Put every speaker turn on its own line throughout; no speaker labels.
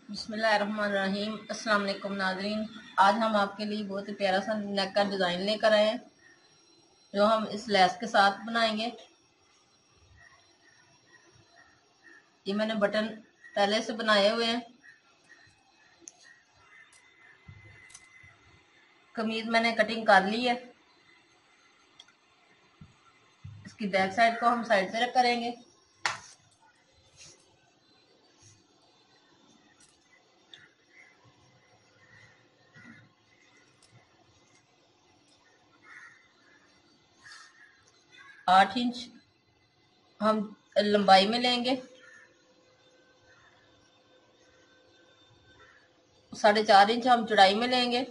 बिस्मिल्लाहिर्रहमानिर्रहीम। अस्सलाम वालेकुम नाज़रीन। आज हम आपके लिए बहुत ही प्यारा सा नेक का डिज़ाइन लेकर आए हैं जो हम इस लेस के साथ बनाएंगे। ये मैंने बटन पहले से बनाए हुए हैं। कमीज मैंने कटिंग कर ली है। इसकी बैक साइड को हम साइड से रख करेंगे। आठ इंच हम लंबाई में लेंगे, 4.5 इंच हम चौड़ाई में लेंगे।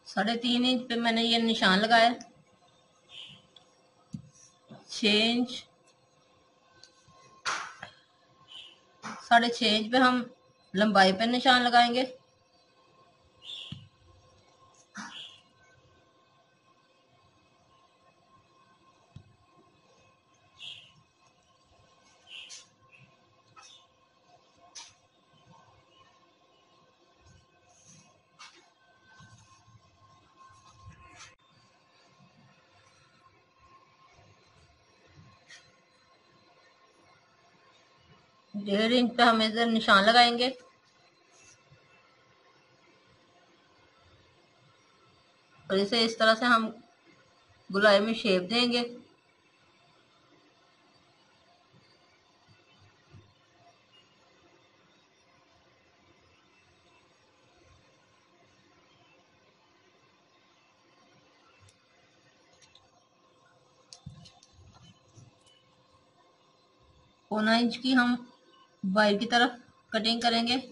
,3.5 इंच पे मैंने ये निशान लगाया। 6 इंच, 6.5 इंच पे हम लंबाई पे निशान लगाएंगे। डेढ़ इंच पे हम इधर निशान लगाएंगे और इसे इस तरह से हम गुलाई में शेप देंगे। पौना इंच की हम बाहर की तरफ कटिंग करेंगे।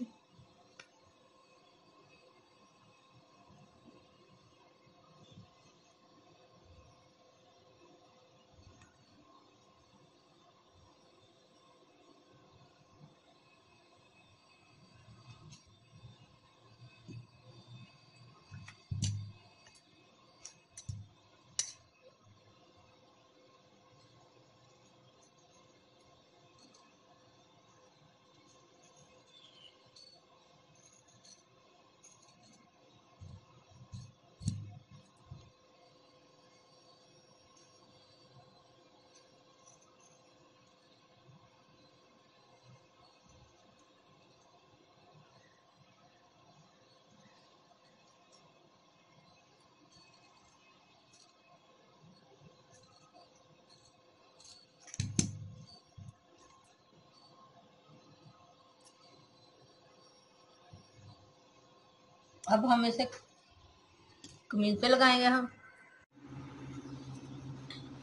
अब हम इसे कमीज पे लगाएंगे। हम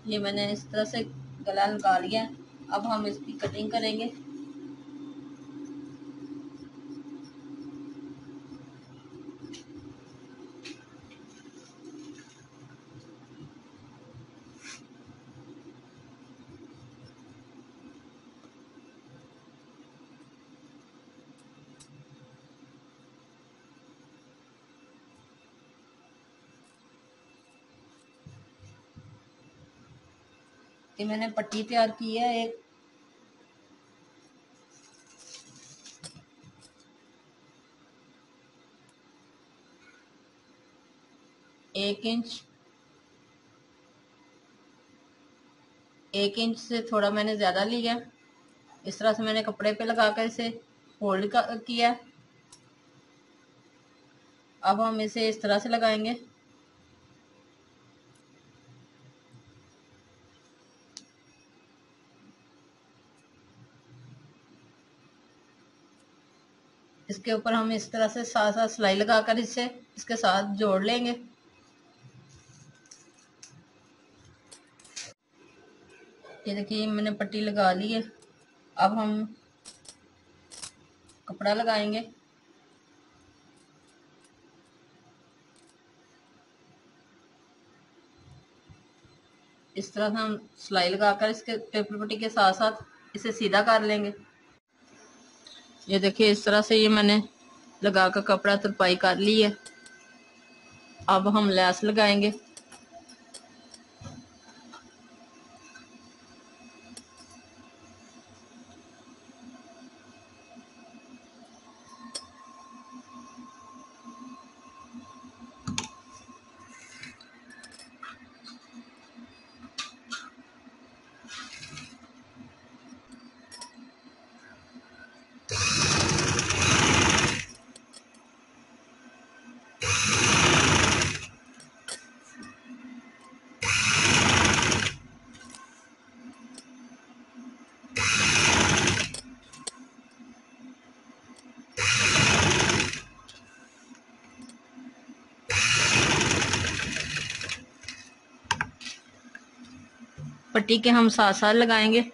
ये मैंने इस तरह से गला लगा लिया। अब हम इसकी कटिंग करेंगे। ये मैंने पट्टी तैयार की है। 1 इंच, 1 इंच से थोड़ा मैंने ज्यादा लिया। इस तरह से मैंने कपड़े पे लगाकर इसे फोल्ड किया। अब हम इसे इस तरह से लगाएंगे। इसके ऊपर हम इस तरह से साथ साथ सिलाई लगाकर इसे इसके साथ जोड़ लेंगे। ये देखिए मैंने पट्टी लगा ली है। अब हम कपड़ा लगाएंगे। इस तरह से हम सिलाई लगाकर इसके पेपर पट्टी के साथ साथ इसे सीधा कर लेंगे। ये देखिए इस तरह से ये मैंने लगा कर कपड़ा तुरपाई कर ली है। अब हम लैस लगाएंगे। पट्टी के हम साथ साथ लगाएंगे।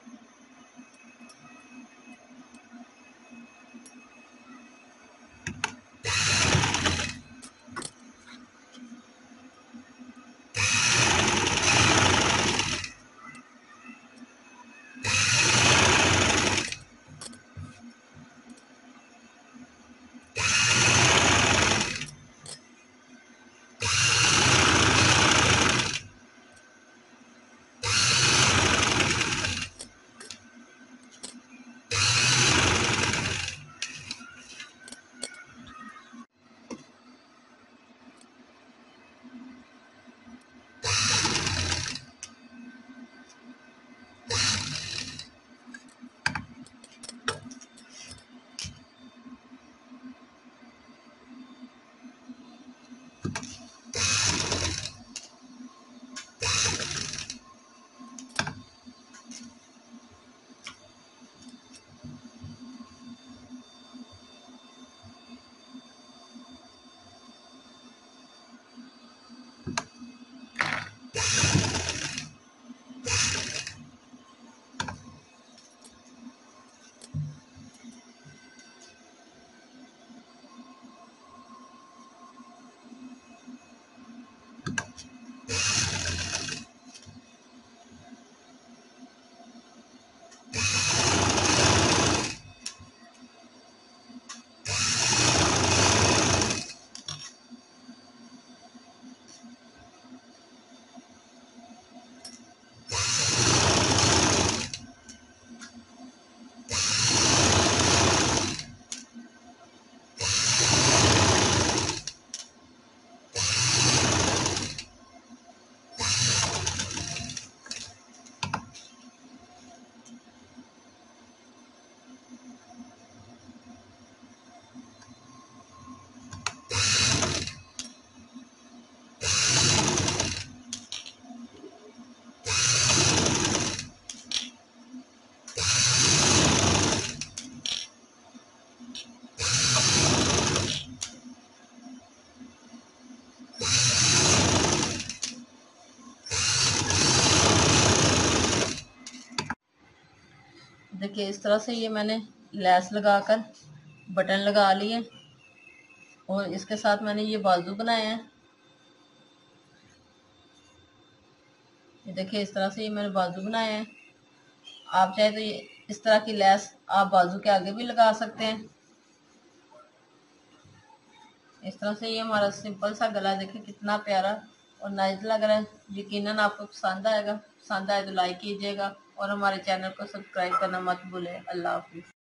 देखिए इस तरह से ये मैंने लैस लगाकर बटन लगा लिए और इसके साथ मैंने ये बाजू बनाए हैं। ये देखिए इस तरह से ये मैंने बाजू बनाए हैं। आप चाहे तो ये इस तरह की लैस आप बाजू के आगे भी लगा सकते हैं। इस तरह से ये हमारा सिंपल सा गला देखिए कितना प्यारा और नाइस लग रहा है। यकीनन आपको पसंद आएगा। पसंद आए तो लाइक कीजिएगा और हमारे चैनल को सब्सक्राइब करना मत भूलें। अल्लाह हाफिज़।